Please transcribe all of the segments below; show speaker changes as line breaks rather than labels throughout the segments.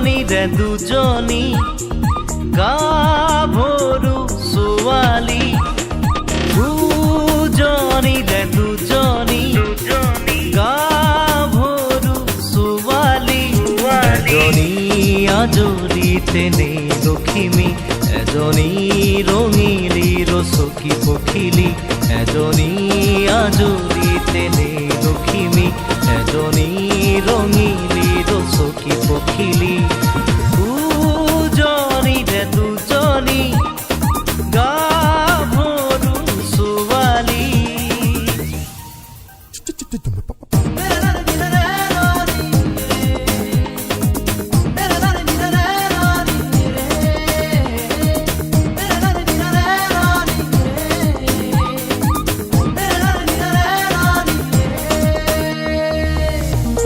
দুজনীৰে দুজনী গাভৰু ছোৱালী দুজনীৰে দুজনী গাভৰু ছোৱালী এজনী আজলি তেনে লখিমী এজনী ৰঙিলী ৰচকী পখিলী এজনী আজলি তেনে লখিমী এজনী ৰঙিলী ৰচকী পখিলী দুজনীৰে দুজনী গাভৰু ছোৱালী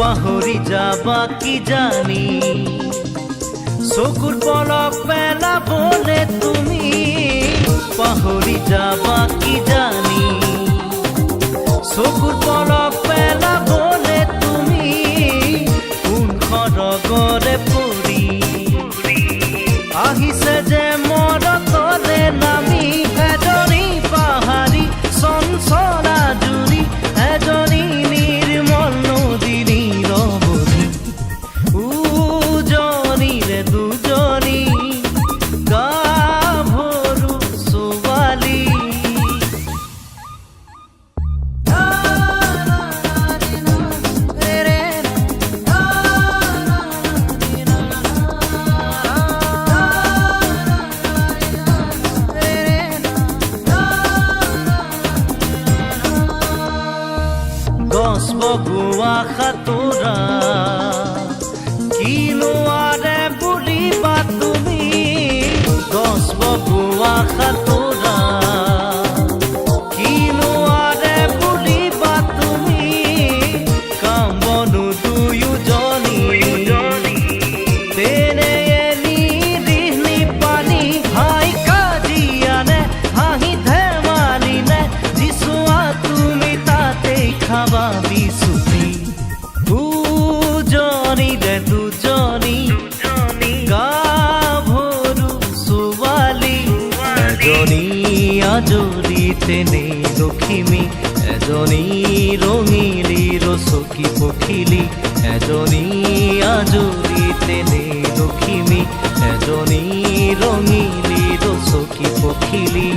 পাহৰি যাবা কি জানি চকুৰ পলক পেলাবলে তুমি পাহৰি যাবা কি জানি চকুৰ পলক পেলাবলে তুমি কোন খৰগৰে পৰি আহিছে যে মৰতলে নামি এজনী পাহাৰী চঞ্চলা জুৰি এজনী নিৰ্মল নদীনী ৰবনী দুজনীৰে দুজনী গাভৰু ছোৱালী গছ বগোৱা সাঁতোৰা কিনো আৰে বুলিবা তুমি গছ বগোৱা সাঁতোৰা কিনো আৰে বুলিবা তুমি কাম বনো দুয়োজনী তেনে এলি পানী হাই কাজিয়ানে হাঁহি ধেমালি নে যিচোৱা তুমি তাতে খাবা বিচুতি দুজনীৰে দুজনী গাভৰু ছোৱালী এজনী আজলি তেনে লখিমী এজনী ৰঙিলী ৰচকী পখিলী এজনী আজলি তেনে লখিমী এজনী ৰঙিলী ৰচকী পখিলী